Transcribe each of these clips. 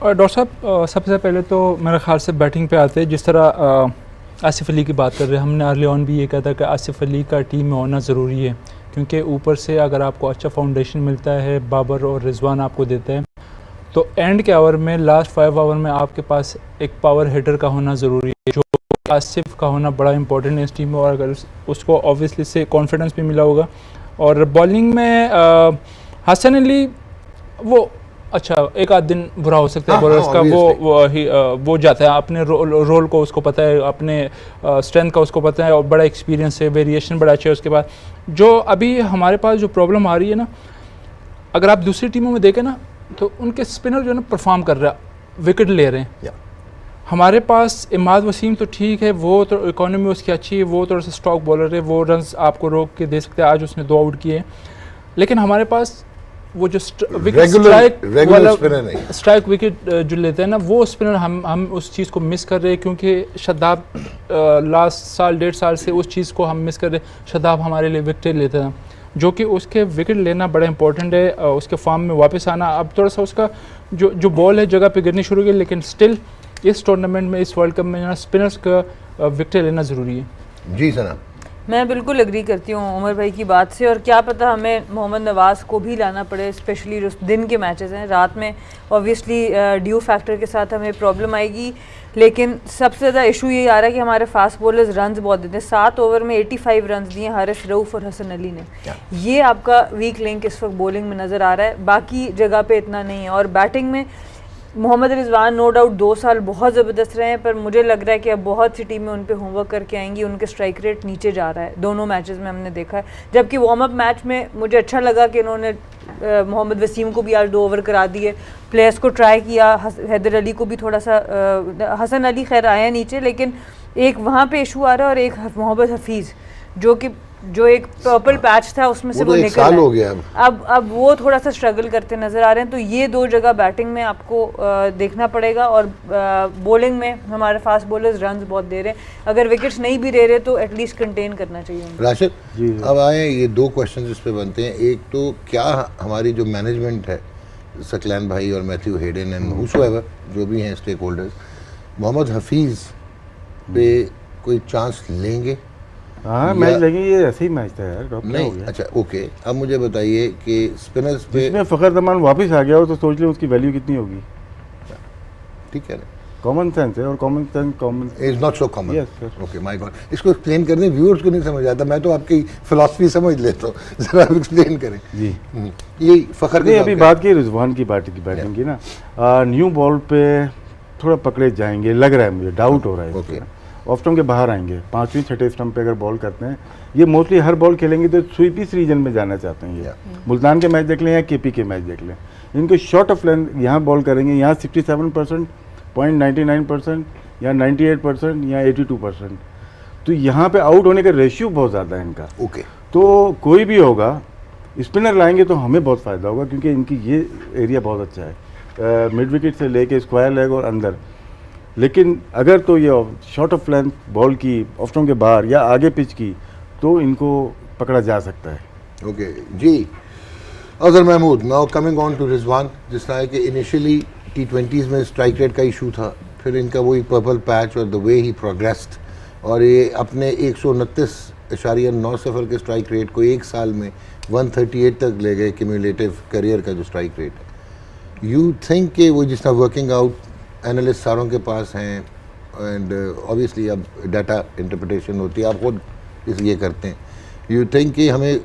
और डॉक्टर साहब सबसे पहले तो मेरे ख्याल से बैटिंग पे आते हैं, जिस तरह आसिफ अली की बात कर रहे हैं, हमने अर्ली ऑन भी ये कहा था कि आसिफ अली का टीम में होना ज़रूरी है, क्योंकि ऊपर से अगर आपको अच्छा फाउंडेशन मिलता है, बाबर और रिजवान आपको देते हैं, तो एंड के आवर में, लास्ट 5 आवर में आपके पास एक पावर हिटर का होना ज़रूरी है, जो आसिफ का होना बड़ा इंपॉर्टेंट है इस टीम में। और अगर उसको ऑब्वियसली से कॉन्फिडेंस भी मिला होगा। और बॉलिंग में हसन अली वो अच्छा एक आध दिन बुरा हो सकता है बॉलर्स का, वो जाता है अपने रोल को, उसको पता है, अपने स्ट्रेंथ का उसको पता है, और बड़ा एक्सपीरियंस है, वेरिएशन बड़ा अच्छा है उसके बाद। जो अभी हमारे पास जो प्रॉब्लम आ रही है ना, अगर आप दूसरी टीमों में देखें ना, तो उनके स्पिनर जो है ना परफॉर्म कर रहा है, विकेट ले रहे हैं। हमारे पास इमाद वसीम तो ठीक है, वो तो इकोनॉमी उसकी अच्छी है, वो थोड़ा सा स्टॉक बॉलर है, वो रन्स आपको रोक के दे सकते हैं। आज उसने 2 आउट किए, लेकिन हमारे पास वो जो स्ट्राइक विकेट जो लेते हैं ना, वो स्पिनर हम उस चीज़ को मिस कर रहे हैं, क्योंकि शदाब लास्ट साल 1.5 साल से उस चीज़ को हम मिस कर रहे हैं। शदाब हमारे लिए विकेट लेता था, जो कि उसके विकेट लेना बड़ा इंपॉर्टेंट है, उसके फॉर्म में वापस आना। अब थोड़ा सा उसका जो बॉल है जगह पे गिरनी शुरू की, लेकिन स्टिल इस टूर्नामेंट में, इस वर्ल्ड कप में ना स्पिनर्स का विकेट लेना ज़रूरी है। जी सना, मैं बिल्कुल एग्री करती हूँ उमर भाई की बात से, और क्या पता हमें मोहम्मद नवाज़ को भी लाना पड़े, स्पेशली जो दिन के मैचेस हैं। रात में ऑब्वियसली ड्यू फैक्टर के साथ हमें प्रॉब्लम आएगी, लेकिन सबसे ज़्यादा इशू ये आ रहा है कि हमारे फास्ट बॉलर्स रन्स बहुत देते हैं। 7 ओवर में 85 रन्स दिए हारिस रऊफ़ और हसन अली ने। ये आपका वीक लिंक इस वक्त बॉलिंग में नज़र आ रहा है, बाकी जगह पे इतना नहीं है। और बैटिंग में मोहम्मद रिजवान नो डाउट 2 साल बहुत ज़बरदस्त रहे हैं, पर मुझे लग रहा है कि अब बहुत सी टीमें उन पे होमवर्क करके आएंगी। उनके स्ट्राइक रेट नीचे जा रहा है, दोनों मैचेस में हमने देखा है। जबकि वार्म अप मैच में मुझे अच्छा लगा कि इन्होंने मोहम्मद वसीम को भी आज 2 ओवर करा दिए, प्लेयर्स को ट्राई किया, हैदर अली को भी थोड़ा सा, हसन अली खैर आया नीचे, लेकिन एक वहाँ पे इशू आ रहा है, और एक मोहम्मद हफीज़ जो एक पर्पल पैच था उसमें से वो निकल हो गया। अब वो थोड़ा सा स्ट्रगल करते नजर आ रहे हैं। तो ये 2 जगह बैटिंग में आपको देखना पड़ेगा, और बॉलिंग में हमारे फास्ट बॉलर्स रन्स बहुत दे रहे हैं। अगर विकेट्स नहीं भी दे रहे तो एटलीस्ट कंटेन करना चाहिए। राशिद, अब आए ये 2 क्वेश्चन इस पे बनते हैं। एक तो क्या हमारी जो मैनेजमेंट है, सकलैन भाई और मैथ्यू हेडन एंड हुसोएवर जो भी हैं स्टेक होल्डर्स, मोहम्मद हफीज़ पे कोई चांस लेंगे? हाँ, मैच लेंगे, ये ऐसे ही मैच था यार। नहीं, अच्छा ओके, अब मुझे बताइए कि स्पिनर्स पे जिसमें फ़खर जमान वापस आ गया हो तो सोच लो उसकी वैल्यू कितनी होगी। ठीक है ना, कॉमन सेंस है, और common is not so common. Okay my God, इसको एक्सप्लेन करने व्यूअर्स को नहीं समझ आता, मैं तो आपकी फिलॉसफी समझ लेता हूँ, जरा एक्सप्लेन करें जी। ये फ़खर ने अभी बात की रिजवान की बैटिंग की ना, न्यू बॉल पे थोड़ा पकड़े जाएंगे लग रहा है मुझे, डाउट हो रहा है। ओके, ऑफ स्टंप के बाहर आएंगे, 5वीं 6ठे स्टंप पे अगर बॉल करते हैं, ये मोस्टली हर बॉल खेलेंगे तो स्वीपिस रीजन में जाना चाहते हैं। ये मुल्तान के मैच देख लें या केपी के मैच देख लें, इनको शॉर्ट ऑफ लेंथ यहाँ बॉल करेंगे, यहाँ 67%, 0.99% या 98% या 82%, तो यहाँ पे आउट होने का रेशियो बहुत ज़्यादा है इनका। ओके, तो कोई भी होगा, स्पिनर लाएंगे तो हमें बहुत फ़ायदा होगा, क्योंकि इनकी ये एरिया बहुत अच्छा है, मिड विकेट से लेके स्क्वायर लेग और अंदर। लेकिन अगर तो ये शॉर्ट ऑफ लेंथ बॉल की, ऑफ स्टंप के बाहर या आगे पिच की, तो इनको पकड़ा जा सकता है। Okay ji, Azhar Mahmood, now coming on to Rizwan, जिस तरह के इनिशियली T20s में स्ट्राइक रेट का इशू था, फिर इनका वही पर्पल पैच और द वे ही प्रोग्रेस्ड, और ये अपने 129.9 सफ़र के स्ट्राइक रेट को 1 साल में 138 तक ले गए, क्यूमुलेटिव करियर का जो स्ट्राइक रेट है। यू थिंक कि वो जिस तरह वर्किंग आउट एनालिस्ट सारों के पास हैं, एंड ऑब्वियसली अब डाटा इंटरप्रिटेशन होती है, आप खुद इसलिए करते हैं, यू थिंक कि हमें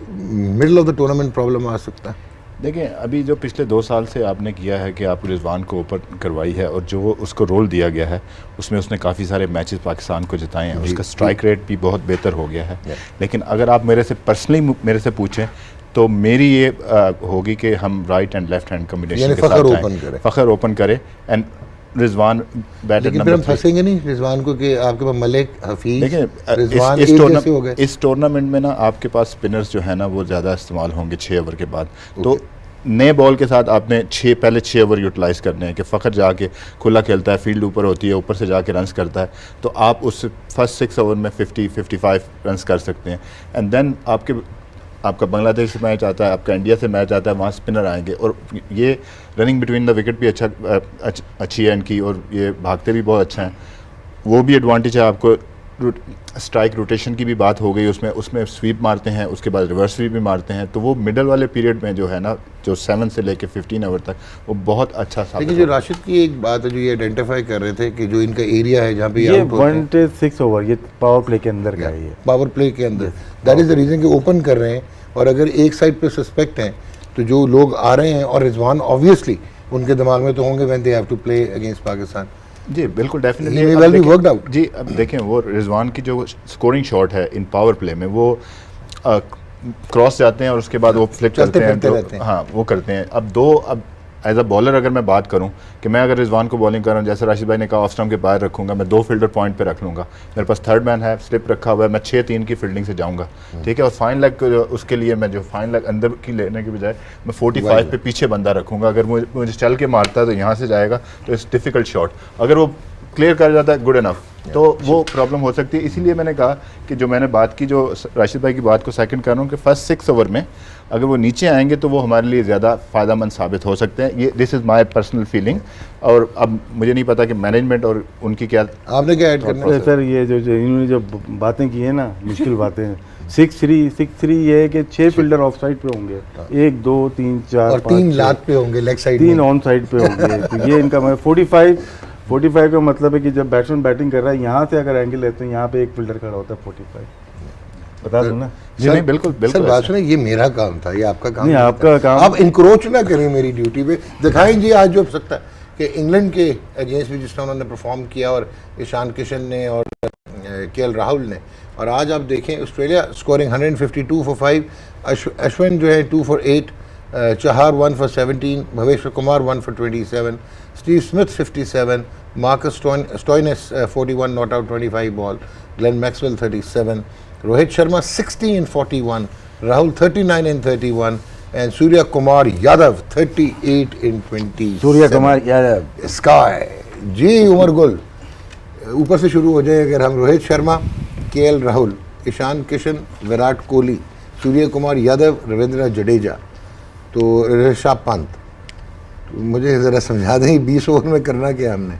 middle of the tournament problem आ सकता है? देखिए, अभी जो पिछले 2 साल से आपने किया है कि आप रिजवान को ओपन करवाई है, और जो उसको रोल दिया गया है उसमें उसने काफ़ी सारे मैचेस पाकिस्तान को जिताए हैं, उसका स्ट्राइक रेट भी बहुत बेहतर हो गया है। लेकिन अगर आप मेरे से पर्सनली मेरे से पूछें तो मेरी ये होगी कि हम right and left hand combination के साथ फ़खर ओपन करे एंड रिजवान बैटर नंबर 3। हम फंसेंगे नहीं रिजवान को कि आपके पास मलिक, हफीज, देखिए इस टूर्नामेंट में ना आपके पास स्पिनर्स जो है ना वो ज़्यादा इस्तेमाल होंगे 6 ओवर के बाद। तो नए बॉल के साथ आपने पहले 6 ओवर यूटिलाइज़ करने हैं कि फ़खर जाके खुला खेलता है, फील्ड ऊपर होती है, ऊपर से जाके रन्स करता है, तो आप उस फर्स्ट 6 ओवर में 50-55 रन्स कर सकते हैं। एंड देन आपका बांग्लादेश से मैच आता है, आपका इंडिया से मैच आता है, वहाँ स्पिनर आएंगे और ये रनिंग बिटवीन द विकेट भी अच्छी है इनकी, और ये भागते भी बहुत अच्छा हैं, वो भी एडवांटेज है आपको। स्ट्राइक रोटेशन की भी बात हो गई, उसमें स्वीप मारते हैं, उसके बाद रिवर्स स्वीप भी मारते हैं, तो वो मिडल वाले पीरियड में जो है ना, जो 7 से लेके 15 ओवर तक वो बहुत अच्छा साबित। लेकिन जो राशिद की एक बात है जो ये आइडेंटिफाई कर रहे थे कि जो इनका एरिया है जहाँ पे ये 1-6 ओवर ये पावर प्ले के अंदर का है, पावर प्ले के अंदर, दैट इज़ द रीज़न कि ओपन कर रहे हैं, और अगर एक साइड पे सस्पेक्ट हैं तो जो लोग आ रहे हैं, और रिजवान ऑब्वियसली उनके दिमाग में तो होंगे when they have to play against Pakistan. जी बिल्कुल डेफिनेटली जी। अब देखें वो रिजवान की जो स्कोरिंग शॉट है इन पावर प्ले में, वो क्रॉस जाते हैं और उसके बाद वो फ्लिप करते हैं, हाँ वो करते हैं। अब एज अ बॉलर अगर मैं बात करूं कि मैं अगर रिजवान को बॉलिंग कर रहा हूं, जैसे राशिद भाई ने कहा ऑफ स्टंप के बाहर रखूंगा, मैं 2 फील्डर पॉइंट पे रख लूँगा, मेरे पास थर्ड मैन है, स्लिप रखा हुआ है, मैं 6-3 की फील्डिंग से जाऊँगा, ठीक है। और फाइन लेग उसके लिए मैं जो फाइन लेग अंदर की लेने के बजाय मैं 45 पे पीछे बंदा रखूँगा। अगर मुझे चल के मारता है तो यहाँ से जाएगा, तो इट्स डिफ़िकल्ट शॉट, अगर वो क्लियर कर जाता है गुड इनफ, तो वो प्रॉब्लम हो सकती है। इसीलिए मैंने कहा कि जो मैंने बात की, जो राशिद भाई की बात को सेकंड कर रहा हूँ कि फर्स्ट 6 ओवर में अगर वो नीचे आएंगे तो वो हमारे लिए ज़्यादा फ़ायदेमंद साबित हो सकते हैं। ये this is my personal feeling, और अब मुझे नहीं पता कि मैनेजमेंट और उनकी क्या, आपने क्या ऐड करना है सर? ये जो इन्होंने जो बातें की है ना, मुश्किल बातें हैं। 6-3 ये है कि 6 फील्डर ऑफ साइड पे होंगे, 1 2 3 4 और 3 लात पे होंगे, लेग साइड 3 ऑन साइड पे होंगे। तो ये इनका 45 का मतलब है कि जब बैट्समैन बैटिंग कर रहा है, यहाँ से अगर एंगल लेते हैं, यहाँ पे एक फील्डर खड़ा होता है 45, बता दो ना। जी नहीं बिल्कुल सर बात सुनिए, ये मेरा काम था, ये आपका काम नहीं, आपका काम। आप इंक्रोच ना करें मेरी ड्यूटी पे। दिखाएं जी आज जो हो सकता है कि इंग्लैंड के अगेंस्ट भी जिस तरह उन्होंने परफॉर्म किया, और ईशान किशन ने और केएल राहुल ने, और आज आप देखें ऑस्ट्रेलिया स्कोरिंग 152 फॉर 5, अश्विन जो है 2 for 8, Chahar 1 for 17, Bhaveshwar Kumar 1 for 27, Steve Smith 57, Marcus Stoinis 41 not out 25 ball, Glenn Maxwell 37, Rohit Sharma 60 in 41, Rahul 39 in 31, and Surya Kumar Yadav 38 in 20. Surya Kumar Yadav SKY ji. Umar Gul ऊपर से शुरू हो जाए, अगर हम रोहित शर्मा, केएल राहुल, ईशान किशन, विराट कोहली, सूर्य कुमार यादव, रविंद्र जडेजा, तो ऋषभ पंत, तो मुझे ज़रा समझा दें 20 ओवर में करना क्या हमने?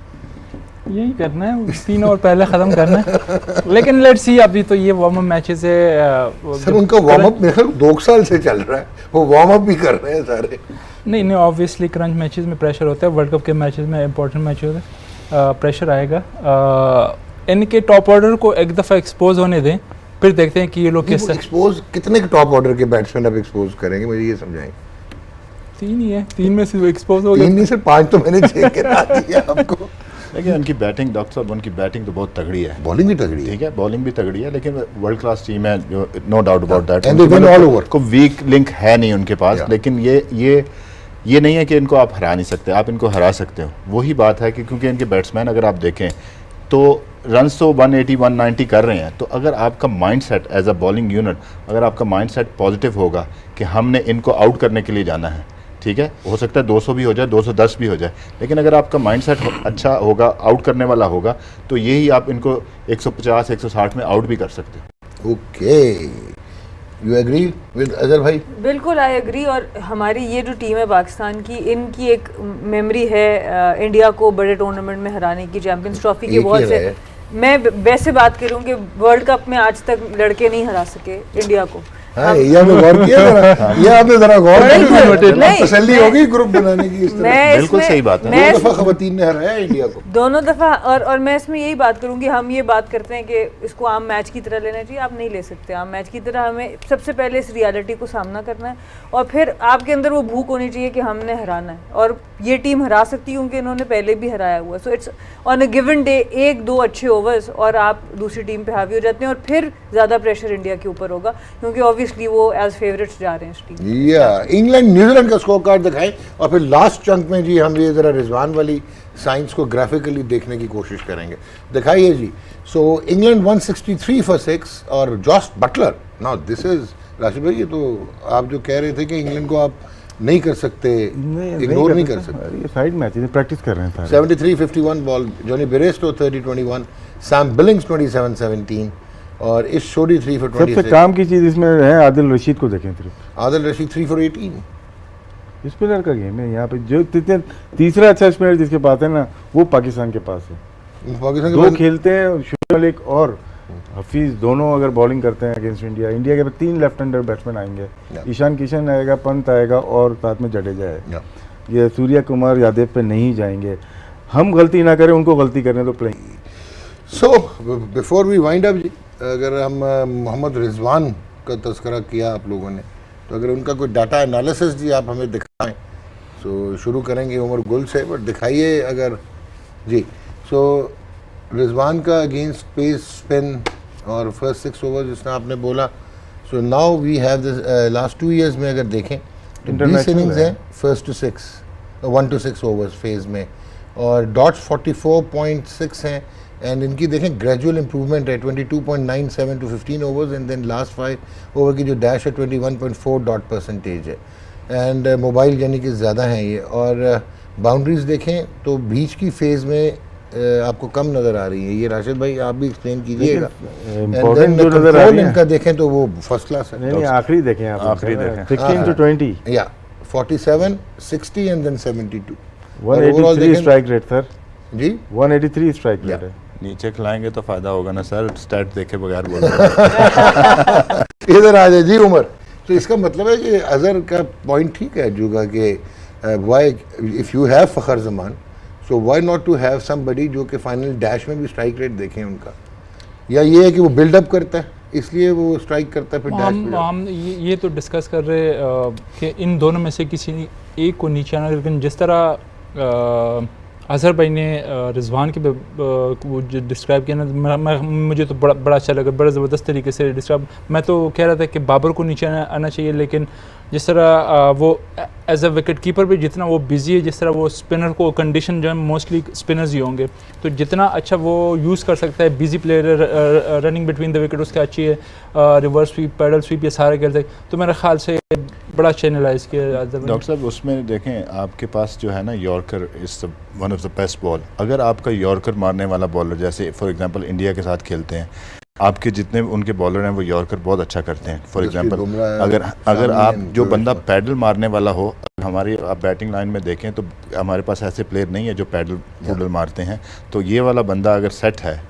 यही करना है, 3 ओवर पहले ख़त्म करना है। लेकिन लेट्स सी, अभी तो ये वार्म अप मैचेस है सर, उनका वार्म अप मेरे ख्याल 2 साल से चल रहा है, वो वार्म अप भी कर रहे हैं सारे। नहीं ऑब्वियसली क्रंच मैचेस में प्रेशर होता है, वर्ल्ड कप के मैचेस में, इंपॉर्टेंट मैच होते हैं, प्रेशर आएगा। इनके टॉप ऑर्डर को एक दफ़ा एक्सपोज होने दें, फिर देखते हैं कि ये लोग किस एक्सपोज कितने टॉप ऑर्डर के बैट्समैन अब एक्सपोज करेंगे, मुझे ये समझाएं। 3 ही है, 3 में से एक्सपोज हो गए। 3 नहीं सर, 5 तो मैंने चेक करा दिया आपको। लेकिन उनकी बैटिंग, डॉक्टर साहब उनकी बैटिंग तो बहुत तगड़ी है, बॉलिंग भी तगड़ी है, ठीक है, बॉलिंग भी तगड़ी है, लेकिन वर्ल्ड क्लास टीम है, जो no doubt about that, and they win all over, को वीक लिंक है नहीं उनके पास। लेकिन ये नहीं है कि इनको आप हरा नहीं सकते, आप इनको हरा सकते हो। वही बात है कि क्योंकि इनके बैट्समैन अगर आप देखें तो रन्स तो 180-190 कर रहे हैं, तो अगर आपका mind set as a bowling unit, अगर आपका माइंड सेट पॉजिटिव होगा कि हमने इनको आउट करने के लिए जाना है, ठीक है, हो सकता है 200 भी हो जाए, 210 भी हो जाए, लेकिन अगर आपका माइंडसेट अच्छा होगा, आउट करने वाला होगा, तो यही आप इनको 150-160 में आउट भी कर सकते हैं। Okay, you agree with Azhar भाई? बिल्कुल आई एग्री। और हमारी ये जो टीम है पाकिस्तान की, इनकी एक मेमोरी है इंडिया को बड़े टूर्नामेंट में हराने की, चैंपियंस ट्रॉफी के बहुत से। मैं वैसे बात करूं कि वर्ल्ड कप में आज तक लड़के नहीं हरा सके इंडिया को। ये आपने गौर किया जरा, ये आपने जरा गौर किया, तसल्ली होगी ग्रुप बनाने की। इस तरह बिल्कुल सही बात है। 2 दफा खवातीन ने हराया इंडिया को, 2 दफा। और मैं इसमें यही बात करूंगी, हम ये बात करते हैं कि इसको आम मैच की तरह लेना चाहिए, आप नहीं ले सकते आम मैच की तरह। हमें सबसे पहले इस रियलिटी को सामना करना है, और फिर आपके अंदर वो भूख होनी चाहिए कि हमने हराना है, और ये टीम हरा सकती है क्योंकि इन्होंने पहले भी हराया हुआ है। So it's on a given day, 1-2 अच्छे ओवर्स और आप दूसरी टीम पे हावी हो जाते हैं, और फिर ज़्यादा प्रेशर इंडिया के ऊपर होगा, क्योंकि ऑब्वियसली वो एज फेवरेट्स जा रहे हैं इस टीम। या इंग्लैंड न्यूजीलैंड का स्कोर कार्ड दिखाएं, और फिर लास्ट चंक में जी हम ये ज़रा रिजवान वाली साइंस को ग्राफिकली देखने की कोशिश करेंगे। दिखाइए जी। सो इंग्लैंड 163 फॉर 6, और Jos Buttler, now this is Rashid भाई, ये तो आप जो कह रहे थे कि इंग्लैंड को आप नहीं कर सकते, इग्नोर नहीं कर सकते, ये साइड मैच है, प्रैक्टिस कर रहे हैं। 73-51 ball, Johnny Bairstow 30-21, Sam Billings 27-17, और इस छोड़ी 3 for 26। सबसे काम की चीज़ इसमें है आदिल रशीद को देखें सिर्फ। आदिल रशीद 3 for 18। स्पिनर का गेम है यहाँ पे, जो तीसरा अच्छा स्पिनर जिसके पास है ना वो पाकिस्तान के पास है। पाकिस्तान दो खेलते हैं, शुएब मलिक और हफीज़, दोनों अगर बॉलिंग करते हैं अगेंस्ट इंडिया, इंडिया के 3 लेफ्ट हैंडर बैट्समैन आएंगे, ईशान किशन आएगा, पंत आएगा और साथ में जडेजा है। ये सूर्या कुमार यादव पे नहीं जाएंगे। हम गलती ना करें, उनको गलती करने तो play. So before we wind up जी, अगर हम मोहम्मद रिजवान का तस्करा किया आप लोगों ने, तो अगर उनका कोई डाटा एनालिसिस जी आप हमें दिखाएं। सो शुरू करेंगे उमर गुल से, बट दिखाइए अगर जी। सो रिजवान का अगेंस्ट पेस स्पिन और फर्स्ट 6 ओवर जिसने आपने बोला, so now we have this last 2 years में अगर देखें तो 20 इनिंग्स हैं first to 6 1 to 6 overs phase में, और डॉट्स 44.6 हैं, एंड इनकी देखें ग्रेजुअल इंप्रूवमेंट है 22.97 to 15 overs, and then last 5 over की जो डैश है 21.4 डॉट परसेंटेज है, एंड मोबाइल यानी कि ज़्यादा हैं ये। और बाउंड्रीज देखें तो बीच की फेज़ में आपको कम नज़र आ रही है, ये राशिद भाई आप भी एक्सप्लेन कीजिएगा। इम्पोर्टेंट जो नज़र आ रही है इनका देखें तो वो फर्स्ट क्लास है। नहीं, आखिरी देखें आप, आखिरी देखें 16 to 20 या 47 60 and then 72 183 strike rate sir ji, 183 strike rate है। नीचे खिलाएंगे तो फायदा होगा ना सर, स्टैट देखे बगैर बोल इधर आ जाए जी उमर। तो इसका मतलब है कि अजहर का पॉइंट ठीक है जो कि why if you have Fakhar Zaman, so why not to have somebody जो कि फाइनल डैश में भी स्ट्राइक रेट देखें उनका, या ये है कि वो बिल्डअप करता है इसलिए वो स्ट्राइक करता है फिर डैश में। हम ये तो डिस्कस कर रहे कि इन दोनों में से किसी एक को नीचे आना, लेकिन जिस तरह अजहर भाई ने रिजवान के वो जो डिस्क्राइब किया ना, मुझे तो बड़ा अच्छा लगा, बड़ा ज़बरदस्त तरीके से डिस्क्राइब। मैं तो कह रहा था कि बाबर को नीचे आना चाहिए, लेकिन जिस तरह वो एज अ विकेट कीपर भी जितना वो बिजी है, जिस तरह वो स्पिनर को कंडीशन जो है मोस्टली स्पिनर्स ही होंगे, तो जितना अच्छा वो यूज़ कर सकता है, busy player running between the wicket उसका अच्छी है, रिवर्स स्वीप पैडल स्वीप ये सारे खेलते हैं, तो मेरे ख्याल से बड़ा अच्छा एनालाइज किया। डॉक्टर साहब उसमें देखें आपके पास जो है ना yorker is one of the best ball. अगर आपका यॉर्कर मारने वाला बॉलर जैसे फॉर एग्जांपल इंडिया के साथ खेलते हैं, आपके जितने उनके बॉलर हैं वो यॉर्कर बहुत अच्छा करते हैं। फॉर एग्जांपल अगर आप जो बंदा पैडल मारने वाला हो, हमारी आप बैटिंग लाइन में देखें तो हमारे पास ऐसे प्लेयर नहीं है जो पैडल मारते हैं, तो ये वाला बंदा अगर सेट है,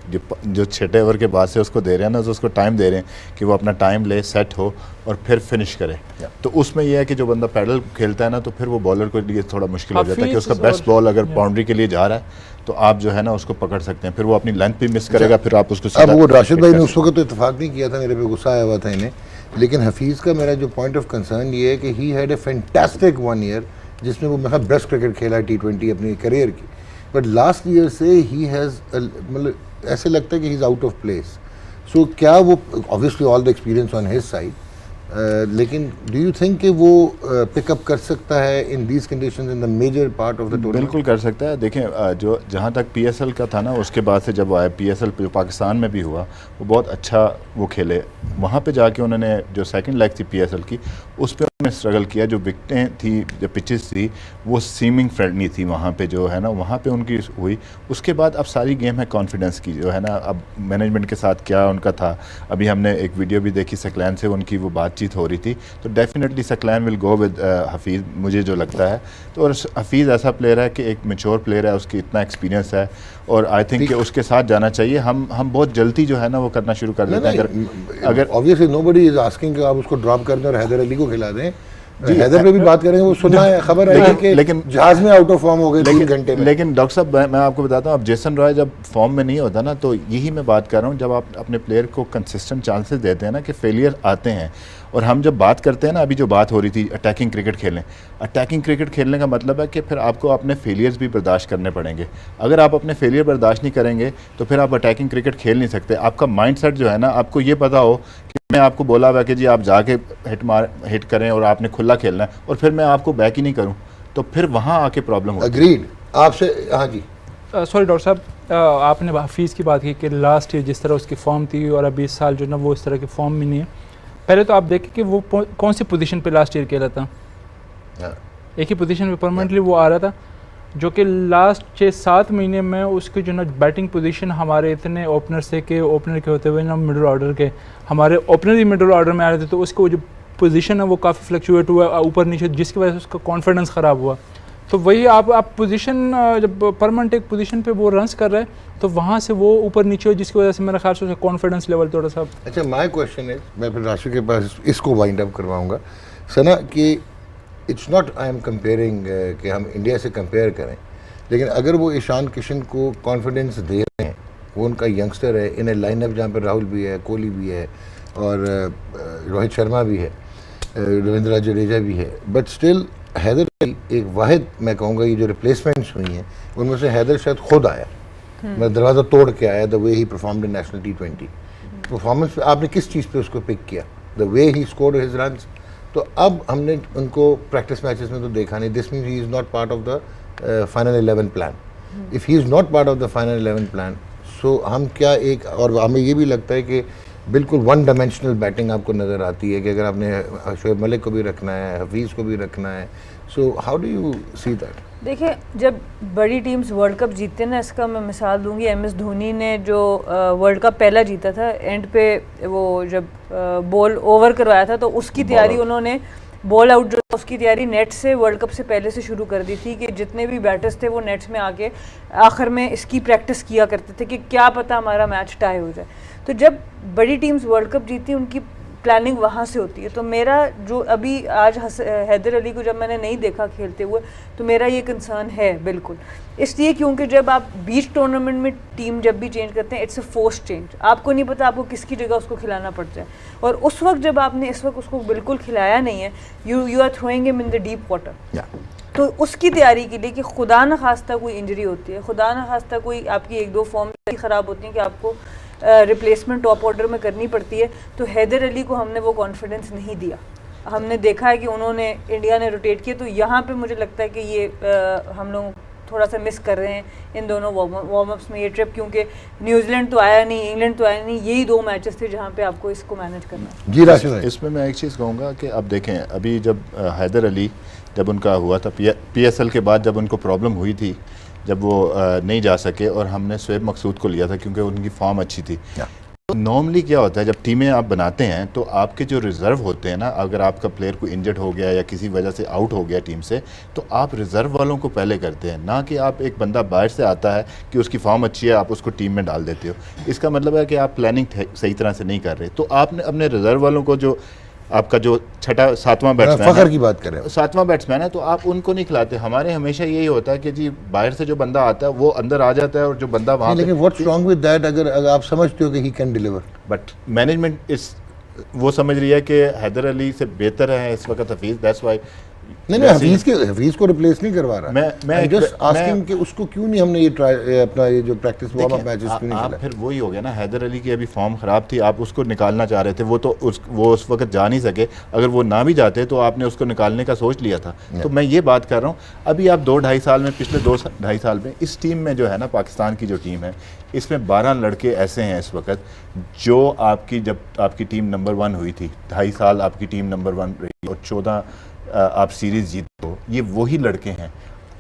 जो 6 ओवर के बाद से उसको दे रहे हैं ना, तो उसको टाइम दे रहे हैं कि वो अपना टाइम ले, सेट हो और फिर फिनिश करे, तो उसमें यह है कि जो बंदा पैडल खेलता है ना, तो फिर वो बॉलर के लिए थोड़ा मुश्किल हो जाता है कि उसका बेस्ट बॉल अगर बाउंड्री के लिए जा रहा है तो आप जो है ना उसको पकड़ सकते हैं, फिर वो अपनी लेंथ भी मिस करेगा, फिर आप उसको अब वो राशिद भाई ने उस वक्त तो इत्तेफाक नहीं किया था, मेरे पे गुस्सा आया हुआ था इन्हें, लेकिन हफीज़ का मेरा जो पॉइंट ऑफ कंसर्न ये है कि he had a fantastic 1 year जिसमें वो मतलब बेस्ट क्रिकेट खेला T20 अपनी करियर की, बट लास्ट ईयर से ही हैज़ मतलब ऐसे लगता है कि he is out of place. So क्या वो obviously all the experience on his side, लेकिन डू यू थिंक कि वो पिकअप कर सकता है in these conditions in the major part of the tournament? बिल्कुल कर सकता है। देखें जो जहाँ तक PSL का था ना, उसके बाद से जब आया PSL जो पाकिस्तान में भी हुआ, वो बहुत अच्छा वो खेले। वहाँ पे जाके उन्होंने जो सेकंड लेग थी PSL की, उस पर उन्होंने स्ट्रगल किया। जो विकटें थी, जो पिचेस थी, वो सीमिंग फ्रेंडली थी वहाँ पे, जो है ना वहाँ पे उनकी हुई। उसके बाद अब सारी गेम है कॉन्फिडेंस की, जो है ना अब मैनेजमेंट के साथ क्या उनका था। अभी हमने एक वीडियो भी देखी सकलैन से, उनकी वो बातचीत हो रही थी, तो definitely Saqlain will go with Hafeez, मुझे जो लगता है। तो और हफीज़ ऐसा प्लेयर है कि एक मैच्योर प्लेयर है, उसकी इतना एक्सपीरियंस है, और आई थिंक कि उसके साथ जाना चाहिए। हम बहुत जल्दी जो है ना वो करना शुरू कर देते हैं। अगर ऑब्वियसली नोबडी इज आस्किंग कि आप उसको ड्रॉप कर दें और हैदर अली को खिला दें। हैदर पे भी बात करेंगे, वो सुना है, खबर आई कि लेकिन जहाज में आउट ऑफ फॉर्म हो गए 3 घंटे में। लेकिन डॉक्टर साहब मैं आपको बताता हूँ, अब जेसन रॉय जब फॉर्म में नहीं होता ना, तो यही मैं बात कर रहा हूँ, जब आप अपने प्लेयर को कंसिस्टेंट चांसेस देते हैं ना कि फेलियर आते हैं। और हम जब बात करते हैं ना, अभी जो बात हो रही थी अटैकिंग क्रिकेट खेलें, अटैकिंग क्रिकेट खेलने का मतलब है कि फिर आपको अपने फेलियर्स भी बर्दाश्त करने पड़ेंगे। अगर आप अपने फेलियर बर्दाश्त नहीं करेंगे तो फिर आप अटैकिंग क्रिकेट खेल नहीं सकते। आपका माइंडसेट जो है ना, आपको ये पता हो कि मैं आपको बोला हुआ कि जी आप जाके हिट करें और आपने खुला खेलना है, और फिर मैं आपको बैक ही नहीं करूँ, तो फिर वहाँ आके प्रॉब्लम होगी। अग्रीड आपसे। हाँ जी, सॉरी डॉक्टर साहब, आपने हफीज़ की बात की कि लास्ट ईयर जिस तरह उसकी फॉर्म थी और अभी इस साल जो ना वो इस तरह की फॉर्म में नहीं है। पहले तो आप देखें कि वो कौन सी पोजीशन पे लास्ट ईयर खेला था। एक ही पोजीशन पे परमानेंटली वो आ रहा था। जो कि लास्ट 6-7 महीने में उसकी जो ना बैटिंग पोजीशन हमारे इतने ओपनर से के ओपनर के होते हुए ना मिडिल ऑर्डर के हमारे ओपनर ही मिडिल ऑर्डर में आ रहे थे, तो उसको जो पोजीशन है वो काफ़ी फ्लक्चुएट हुआ ऊपर नीचे, जिसकी वजह से उसका कॉन्फिडेंस ख़राब हुआ। तो वही आप पोजीशन जब परमानेंट एक पोजीशन पे वो रन्स कर रहे हैं तो वहाँ से वो ऊपर नीचे हो, जिसकी वजह से मेरे ख्याल से उसका कॉन्फिडेंस लेवल थोड़ा सा। अच्छा, माय क्वेश्चन है, मैं फिर राशि के पास इसको वाइंड अप करवाऊंगा सना कि it's not I am comparing कि हम इंडिया से कंपेयर करें, लेकिन अगर वो ईशान किशन को कॉन्फिडेंस दे रहे हैं, वो उनका यंगस्टर है इन ए लाइनअप जहाँ पर राहुल भी है, कोहली भी है और रोहित शर्मा भी है, रविंद्र जडेजा भी है, बट स्टिल हैदर अली एक वाहिद मैं कहूँगा ये जो रिप्लेसमेंट्स हुई हैं उनमें से हैदर शायद खुद आया, मैं दरवाज़ा तोड़ के आया the way he performed in national T20 performance पे आपने किस चीज़ पे उसको पिक किया, the way he scored his runs. तो अब हमने उनको प्रैक्टिस मैचेस में तो देखा नहीं, this means he is not part of the final 11 plan. If he is not part of the final 11 plan, so हम क्या एक, और हमें ये भी लगता है कि बिल्कुल वन डायमेंशनल बैटिंग आपको नज़र आती है कि अगर आपने शोएब मलिक को भी रखना है, हफीज़ को भी रखना है, so how do you see that? देखिए, जब बड़ी टीम्स वर्ल्ड कप जीतते हैं ना, इसका मैं मिसाल दूंगी, MS धोनी ने जो वर्ल्ड कप पहला जीता था, एंड पे वो जब बॉल ओवर करवाया था तो उसकी तैयारी उन्होंने बॉल आउट जो उसकी तैयारी नेट से वर्ल्ड कप से पहले से शुरू कर दी थी कि जितने भी बैटर्स थे वो नेट्स में आके आखिर में इसकी प्रैक्टिस किया करते थे कि क्या पता हमारा मैच टाई हो जाए। तो जब बड़ी टीम्स वर्ल्ड कप जीती उनकी प्लानिंग वहाँ से होती है। तो मेरा जो अभी आज हैदर अली को जब मैंने नहीं देखा खेलते हुए तो मेरा ये कंसर्न है बिल्कुल, इसलिए क्योंकि जब आप बीच टूर्नामेंट में टीम जब भी चेंज करते हैं इट्स अ फोर्स्ड चेंज, आपको नहीं पता आपको किसकी जगह उसको खिलाना पड़ जाए, और उस वक्त जब आपने इस वक्त उसको बिल्कुल खिलाया नहीं है, you are throwing him in the deep water. तो उसकी तैयारी के लिए कि खुदा न खास्ता कोई इंजरी होती है, खुदा न खास्ता कोई आपकी 1-2 फॉर्म ख़राब होती है कि आपको रिप्लेसमेंट टॉप ऑर्डर में करनी पड़ती है, तो हैदर अली को हमने वो कॉन्फिडेंस नहीं दिया। हमने देखा है कि उन्होंने इंडिया ने रोटेट किया, तो यहाँ पे मुझे लगता है कि ये हम लोग थोड़ा सा मिस कर रहे हैं इन दोनों वार्म अप्स में ये ट्रिप, क्योंकि न्यूजीलैंड तो आया नहीं, इंग्लैंड तो आया नहीं, यही 2 मैचेस थे जहाँ पे आपको इसको मैनेज करना है। जी राशिद भाई, इसमें मैं एक चीज़ कहूँगा कि अब देखें, अभी जब हैदर अली जब उनका हुआ था PSL के बाद, जब उनको प्रॉब्लम हुई थी, जब वो नहीं जा सके और हमने शोएब मकसूद को लिया था क्योंकि उनकी फॉर्म अच्छी थी। तो नॉर्मली क्या होता है जब टीमें आप बनाते हैं तो आपके जो रिज़र्व होते हैं ना, अगर आपका प्लेयर कोई इंजर्ड हो गया या किसी वजह से आउट हो गया टीम से, तो आप रिज़र्व वालों को पहले करते हैं, ना कि आप एक बंदा बाहर से आता है कि उसकी फॉर्म अच्छी है आप उसको टीम में डाल देते हो। इसका मतलब है कि आप प्लानिंग सही तरह से नहीं कर रहे। तो आपने अपने रिज़र्व वालों को, जो आपका जो 7वां बैट्समैन फखर की बात कर रहे हैं, 7वां बैट्समैन है, तो आप उनको नहीं खिलाते। हमारे हमेशा यही होता है कि जी बाहर से जो बंदा आता है वो अंदर आ जाता है और जो बंदा वहाँ, लेकिन व्हाट्स रॉन्ग विद दैट? अगर आप समझते हो कि he can deliver, but management इस वो समझ रही है कि हैदर अली से बेहतर है इस वक्त हफीज़, दैट्स वाई। नहीं, हफीज को रिप्लेस नहीं करवा रहा, मैं जस्ट आस्किंग कि उसको क्यों नहीं हमने ये अपना ये जो प्रैक्टिस वार्म अप मैचेस क्यों नहीं खेला? फिर वही हो गया ना, हैदर अली की अभी फॉर्म ख़राब थी, आप उसको निकालना चाह रहे थे, वो उस वक्त जा नहीं सके। अगर वो ना भी जाते तो आपने उसको निकालने का सोच लिया था। तो मैं ये बात कर रहा हूँ, अभी आप 2-2.5 साल में, पिछले 2-2.5 साल में इस टीम में जो है ना, पाकिस्तान की जो टीम है, इसमें 12 लड़के ऐसे हैं इस वक्त जो आपकी, जब आपकी टीम नंबर 1 हुई थी, 2.5 साल आपकी टीम नंबर 1 रही और 14 आप सीरीज जीतो, ये वही लड़के हैं।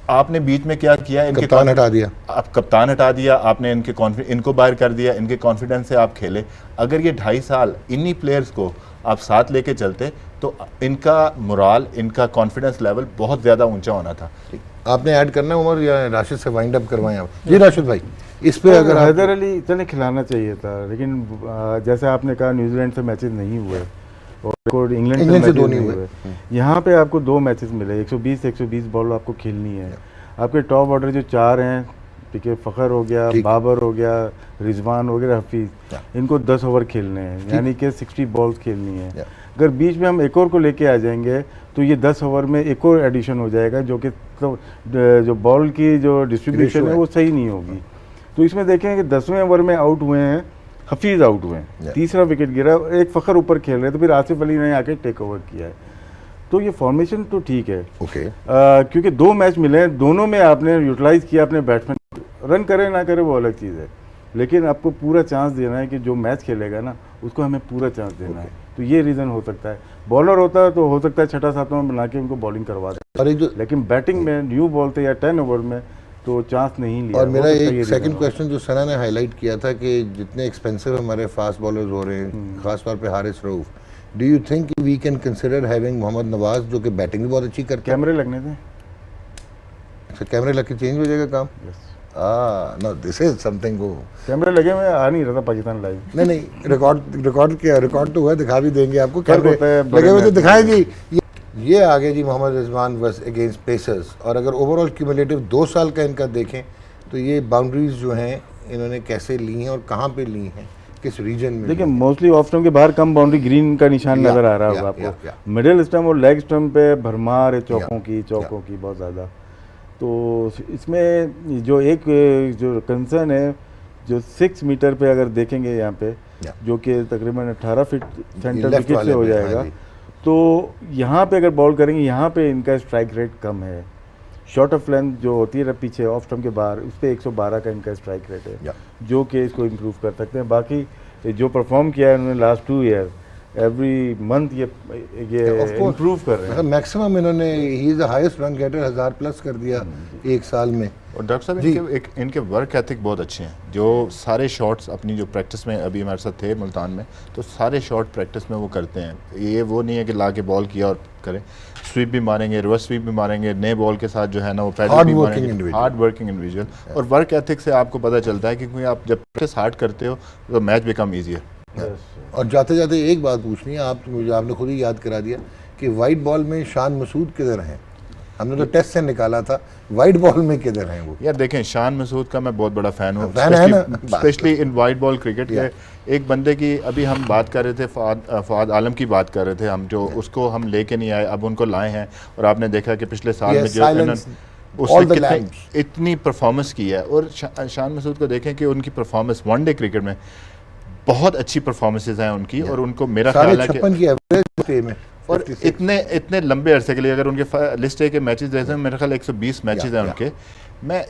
आपने बीच में क्या किया? इनके कप्तान हटा दिया, आप कप्तान हटा दिया, आपने इनको बाहर कर दिया, इनके कॉन्फिडेंस से आप खेले। अगर ये 2.5 साल इन्हीं प्लेयर्स को आप साथ लेके चलते तो इनका मोराल, इनका कॉन्फिडेंस लेवल बहुत ज़्यादा ऊंचा होना था। आपने ऐड करना है उमर या राशिद से वाइंड अप करवाएं आप? जी राशिद भाई, इस पे अगर हैदर अली इतने खिलाना चाहिए था, लेकिन जैसे आपने कहा न्यूजीलैंड से मैचेस नहीं हुए और इंग्लैंड से 2 नहीं हुए। यहाँ पे आपको 2 मैचेस मिले, 120 बॉल आपको खेलनी है। आपके टॉप ऑर्डर जो 4 हैं, ठीक है, फ़खर हो गया, बाबर हो गया, रिजवान हो गया, हफीज़, इनको 10 ओवर खेलने हैं, यानी कि 60 बॉल्स खेलनी है। अगर बीच में हम एक और को लेके आ जाएंगे तो ये 10 ओवर में एक और एडिशन हो जाएगा, जो कि जो बॉल की जो डिस्ट्रीब्यूशन है वो सही नहीं होगी। तो इसमें देखें कि 10वें ओवर में आउट हुए हैं, हफीज़ आउट हुए हैं, तीसरा विकेट गिरा, एक फ़खर ऊपर खेल रहे, तो फिर आसिफ अली ने आके टेक ओवर किया है। तो ये फॉर्मेशन तो ठीक है, क्योंकि 2 मैच मिले हैं, दोनों में आपने यूटिलाइज किया अपने बैट्समैन, रन करे ना करे वो अलग चीज़ है, लेकिन आपको पूरा चांस देना है कि जो मैच खेलेगा ना उसको हमें पूरा चांस देना है। तो ये रीज़न हो सकता है। बॉलर होता है तो हो सकता है 6-7 में बना के उनको बॉलिंग करवा दे, लेकिन बैटिंग में न्यू बॉल थे या 10 ओवर में तो चांस नहीं लिया। और मेरा हो सकता है ये एक reason सेकंड हो। क्वेश्चन जो सना ने हाईलाइट किया था कि जितने एक्सपेंसिव हमारे फास्ट बॉलर्स हो रहे हैं, खासतौर पे Haris Rauf, do you think we can consider having Mohammad Nawaz जो कि बैटिंग भी बहुत अच्छी करते हैं? कैमरे लगने थे। अच्छा, कैमरे लग के चेंज हो जाएगा काम? नो, दिस इज समथिंग वो कैमरे लगे हुए आ नहीं रहा था पाकिस्तान लाइव। नहीं, रिकॉर्ड तो हुआ, दिखा भी देंगे आपको। फर्क कैमरे होता है, लगे हुए तो बड़े दिखाएंगे। ये आगे जी Mohammad Rizwan worse against pacers, और अगर ओवरऑल क्यूमुलेटिव 2 साल का इनका देखें तो ये बाउंड्रीज जो हैं इन्होंने कैसे ली हैं और कहाँ पे ली हैं, किस रीजन में? देखिए मोस्टली ऑफ स्टंप के बाहर कम बाउंड्री ग्रीन का निशान या, नजर आ रहा या, होगा या, आपको। मिडिल स्टंप और लेग स्टंप पे भरमार है चौकों की बहुत ज़्यादा। तो इसमें जो एक जो कंसर्न है, जो 6 मीटर पे अगर देखेंगे यहाँ पे, जो कि तकरीबन 18 फीट सेंटर लेफ्ट विकेट से हो वाले पे, जाएगा, हाँ जी। तो यहाँ पे अगर बॉल करेंगे, यहाँ पे इनका स्ट्राइक रेट कम है। शॉर्ट ऑफ लेंथ जो होती है पीछे ऑफ स्टंप के बाहर, उस पर 112 का इनका स्ट्राइक रेट है, जो कि इसको इम्प्रूव कर सकते हैं। बाकी जो परफॉर्म किया है उन्होंने लास्ट 2 ईयर, एवरी मंथ ये इम्प्रूव कर रहे हैं। मतलब मैक्सिमम इन्होंने, he is the highest run getter, 1000 plus कर दिया एक साल में। और डॉक्टर साहब इनके वर्क एथिक बहुत अच्छे हैं। जो सारे शॉट्स अपनी जो प्रैक्टिस में अभी हमारे साथ थे मुल्तान में, तो सारे शॉट प्रैक्टिस में वो करते हैं। ये वो नहीं है कि ला के बॉल किया और करें, स्वीप भी मारेंगे, रिवर्स स्वीप भी मारेंगे, नए बॉल के साथ जो है ना वो पैडल भी मारेंगे। हार्ड वर्किंग इंडिविजुअल और वर्क एथिक से आपको पता चलता है कि क्योंकि आप जब प्रैक्टिस हार्ड करते हो तो मैच बिकम ईजियर। और जाते जाते एक बात पूछनी है, आप मुझे आपने खुद ही याद करा दिया कि वाइट बॉल में शान मसूद किधर हैं? हमने तो टेस्ट से निकाला था, वाइट बॉल में किधर हैं वो? यार देखें, शान मसूद का मैं बहुत बड़ा फ़ैन हूँ, specially in white ball cricket के। एक बंदे की अभी हम बात कर रहे थे, फवाद आलम की बात कर रहे थे हम, जो उसको हम लेके नहीं आए, अब उनको लाए हैं। और आपने देखा कि पिछले साल में जो उसने इतनी परफॉर्मेंस की है। और शान मसूद को देखें कि उनकी परफॉर्मेंस वनडे क्रिकेट में बहुत अच्छी परफॉर्मेंसेज हैं उनकी, और उनको मेरा ख्याल है कि और इतने लंबे अरसे के लिए अगर उनके लिस्ट ए के मैचेस जैसे मेरे ख्याल 120 मैचेस हैं उनके। मैं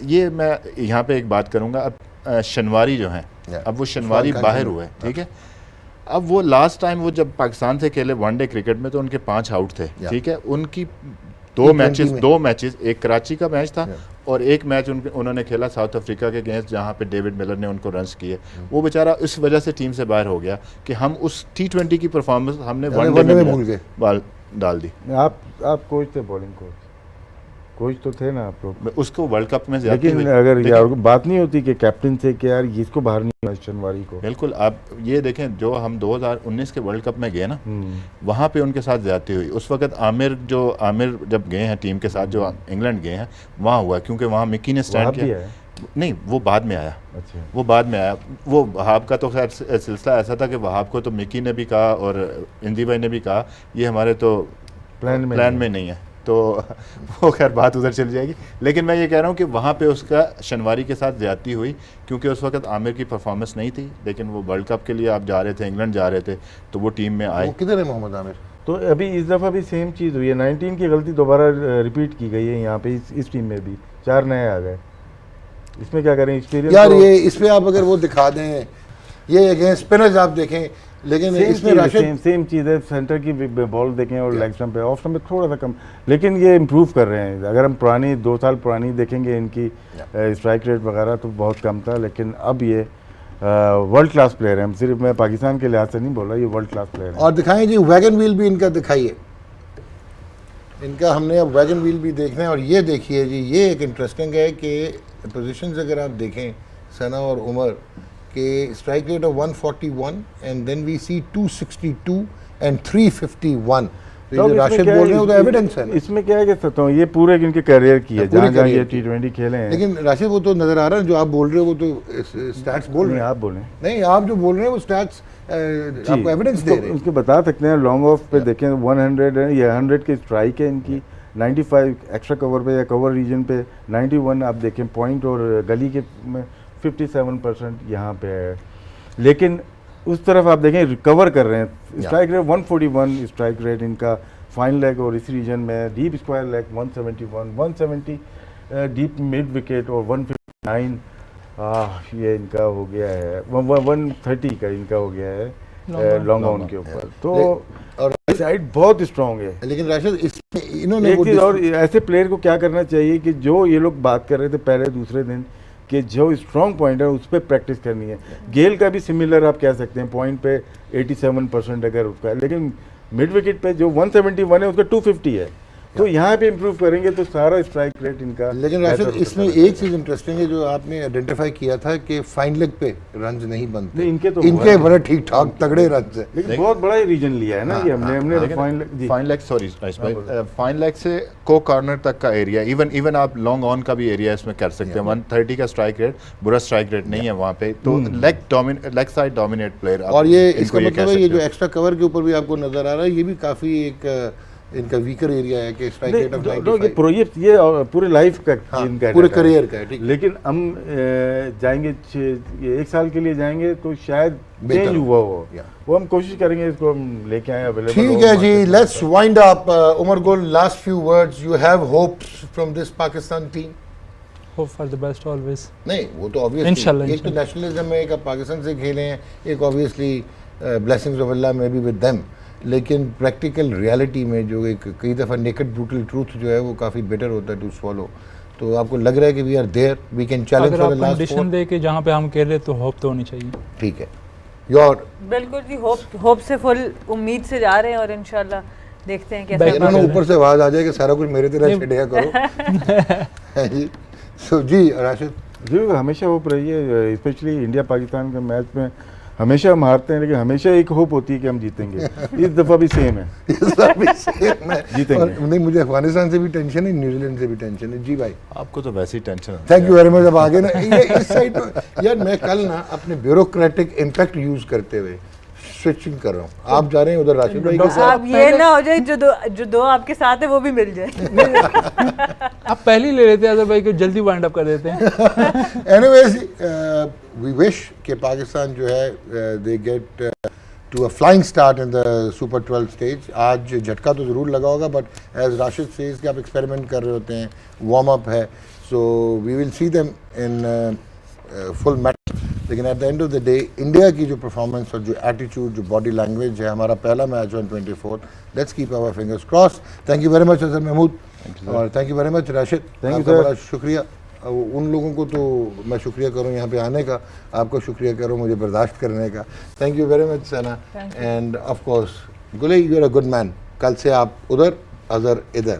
यहाँ पे एक बात करूँगा, अब शनवारी जो हैं, अब वो शनवारी बाहर हुए, ठीक है। अब वो लास्ट टाइम वो जब पाकिस्तान से खेले वनडे क्रिकेट में तो उनके 5 आउट थे, ठीक है। उनकी 2 मैचेस, एक कराची का मैच था और एक मैच उन्होंने खेला साउथ अफ्रीका के अगेंस्ट, जहाँ पे डेविड मिलर ने उनको रन्स किए। वो बेचारा इस वजह से टीम से बाहर हो गया कि हम उस T20 की परफॉर्मेंस हमने वनडे में भूल गए, बाल डाल दी। आप कोच थे, बॉलिंग कोच तो थे ना आप लोग, उसको वर्ल्ड कप में लेकिन अगर यार बात नहीं होती कि कैप्टन से कि यार इसको बाहर नहीं शनवारी को। बिल्कुल, आप ये देखें, जो हम 2019 के वर्ल्ड कप में गए ना, वहाँ पे उनके साथ ज्यादती हुई। उस वक्त आमिर जब गए हैं टीम के साथ, जो इंग्लैंड गए हैं, वहाँ हुआ, क्योंकि वहाँ मिकी ने स्टैंड किया। नहीं, वो बाद में आया। अच्छा, वो बाद में आया। वो वहाब का तो खैर सिलसिला ऐसा था कि वहाब को तो मिकी ने भी कहा और इंदी भाई ने भी कहा ये हमारे तो प्लान में नहीं है, तो वो खैर बात उधर चली जाएगी। लेकिन मैं ये कह रहा हूँ कि वहाँ पे उसका शनवारी के साथ ज़्यादती हुई, क्योंकि उस वक्त आमिर की परफॉर्मेंस नहीं थी। लेकिन वो वर्ल्ड कप के लिए आप जा रहे थे, इंग्लैंड जा रहे थे, तो वो टीम में आए। किधर है मोहम्मद आमिर? तो अभी इस दफ़ा भी सेम चीज़ हुई है, 19 की गलती दोबारा रिपीट की गई है यहाँ पे, इस टीम में भी 4 नए आ गए। इसमें क्या करें, एक्सपीरियंस यार ये इस पे आप अगर वो दिखा दें, ये अगेंस्ट स्पिनर्स आप देखें, लेकिन इसमें राशिद सेम चीज़ है। सेंटर की बॉल देखें और लेग स्टंप पे, ऑफ स्टंप पे थोड़ा सा कम, लेकिन ये इम्प्रूव कर रहे हैं। अगर हम पुरानी 2 साल पुरानी देखेंगे इनकी स्ट्राइक रेट वगैरह तो बहुत कम था, लेकिन अब ये वर्ल्ड क्लास प्लेयर है। सिर्फ मैं पाकिस्तान के लिहाज से नहीं बोल रहा, ये वर्ल्ड क्लास प्लेयर है। और दिखाएं जी, वैगन व्हील भी इनका दिखाइए, इनका हमने अब वैगन व्हील भी देखना है। और ये देखिए जी, ये एक इंटरेस्टिंग है कि पोजीशंस अगर आप देखें सना और उमर के, strike rate of 141 and then we see 262 and 351। तो राशिद बोल रहे हो तो एविडेंस है। इसमें क्या है कि सकता हूँ, ये पूरे इनके करियर की है, जहाँ जहाँ ये T20 खेले हैं। लेकिन राशिद वो तो नजर आ रहा है, जो आप बोल रहे हो वो तो स्टैट्स बोल रहे हैं। आप बोलें नहीं, आप जो बोल रहे हैं वो स्टैट्स आपको एविडेंस दे रहे हैं। उसके बता सकते हैं। लॉन्ग ऑफ पे देखें 100 है, ये 100 की स्ट्राइक है इनकी, 95 एक्स्ट्रा कवर पे या कवर रीजन पे 91 आप देखें पॉइंट, और गली के 57% यहाँ पे है। लेकिन उस तरफ आप देखें रिकवर कर रहे हैं। स्ट्राइक रेट 141 स्ट्राइक रेट इनका फाइन लेग, और इस रीजन में deep square leg 171, 170 deep mid wicket और 159 ये इनका हो गया है, 130 का इनका हो गया है लॉन्ग ऑन के ऊपर। तो और साइड बहुत स्ट्रांग है। लेकिन राशिद इसमें इन्होंने एक चीज़ और, ऐसे प्लेयर को क्या करना चाहिए कि जो ये लोग बात कर रहे थे पहले दूसरे दिन कि जो स्ट्रॉन्ग पॉइंट है उस पर प्रैक्टिस करनी है। गेल का भी सिमिलर आप कह सकते हैं, पॉइंट पे 87% अगर उसका है, लेकिन मिड विकेट पे जो 171 है उसका 250 है। तो यहाँ पे इम्प्रूव करेंगे तो सारा स्ट्राइक रेट इनका। लेकिन राशिद इसमें एक चीज़ इंटरेस्टिंग है जो आपने आइडेंटिफाई किया था कि फाइन लेग पे रन्स नहीं बनते। नहीं, इनके तो इनके बड़े ठीक ठाक तगड़े रन्स है। लेकिन बहुत बड़ा रीजन लिया है ना ये हमने fine leg, sorry fine leg से को कॉर्नर तक का एरिया, इवन आप लॉन्ग ऑन का भी एरिया इसमें कर सकते हैं। 130 का स्ट्राइक रेट बुरा स्ट्राइक रेट नहीं है वहाँ पे, तो लेग साइड डोमिनेट प्लेयर। और ये इसका मतलब है ये जो एक्स्ट्रा कवर के ऊपर भी आपको नजर आ रहा है, ये भी काफी एक इनका वीकर एरिया है कि स्ट्राइक रेट ऑफ 95 ये पूरे लाइफ का इनका पूरे करियर का है। ठीक, लेकिन हम जाएंगे ये 1 साल के लिए जाएंगे तो शायद चेंज हुआ हो, वो हम कोशिश करेंगे इसको हम लेके आए अवेलेबल। ठीक है जी, let's wind up. Umar Gul, last few words, you have hopes from this Pakistan team? Hope for the best always. नहीं, वो तो ऑब्वियसली इंशाल्लाह एक तो नेशनलिज्म में एक पाकिस्तान से खेले हैं, एक ऑब्वियसली ब्लेसिंग्स ऑफ अल्लाह में भी विद देम, लेकिन प्रैक्टिकल रियलिटी में जो एक कई दफ़ा नेकेड ब्रूटल ट्रूथ जो है वो काफ़ी बेटर होता है टू स्वॉलो। तो आपको लग रहा है कि we are there, we can challenge for the last condition दे के जहां पे हम कह रहे तो होप तो होनी चाहिए। ठीक है, योर बिल्कुल जी, होप से फुल उम्मीद से जा रहे हैं और इंशाल्लाह देखते हैं कैसे। इन्होंने ऊपर से आवाज़ आ जाए कि सारा कुछ मेरे तरह छिड़िया करो। जी सो जी राशिद जी, हमेशा होप रही है, स्पेशली इंडिया पाकिस्तान के मैच में हमेशा हम हारते हैं लेकिन हमेशा एक होप होती है कि हम जीतेंगे। इस दफ़ा भी सेम है, जीतेंगे। नहीं, मुझे अफगानिस्तान से भी टेंशन है, न्यूजीलैंड से भी टेंशन है। जी भाई, आपको तो वैसे ही टेंशन है। Thank you very much. अब आगे ना ये इस साइड यार, मैं कल ना अपने ब्यूरोक्रेटिक इम्पैक्ट यूज करते हुए स्विचिंग कर रहा हूँ, आप जा रहे हैं उधर राशिद भाई के साथ। आप ये ना हो जाए जो दो आपके साथ है वो भी मिल जाए। आप पहले ही ले लेते हैं अजहर भाई को, जल्दी वाइंड अप कर देते हैं। एनीवेज, वी विश कि पाकिस्तान जो है they get to a flying start in the super 12 stage. आज झटका तो ज़रूर लगा होगा, बट एज राशिद सेज कि आप एक्सपेरिमेंट कर रहे होते हैं, वार्म अप है, so we will see them in full match. लेकिन at the end of the day India की जो परफॉर्मेंस और जो एटीट्यूड, जो बॉडी लैंग्वेज है, हमारा पहला match on 24, let's keep our fingers cross. Thank you very much Azhar Mahmood, और thank you very much Rashid. Thank you, बड़ा शुक्रिया। उन लोगों को तो मैं शुक्रिया करूं यहाँ पे आने का, आपको शुक्रिया करूं मुझे बर्दाश्त करने का। Thank you very much Sana, and of course Gul, you are a good man. कल से आप उधर, अजहर इधर।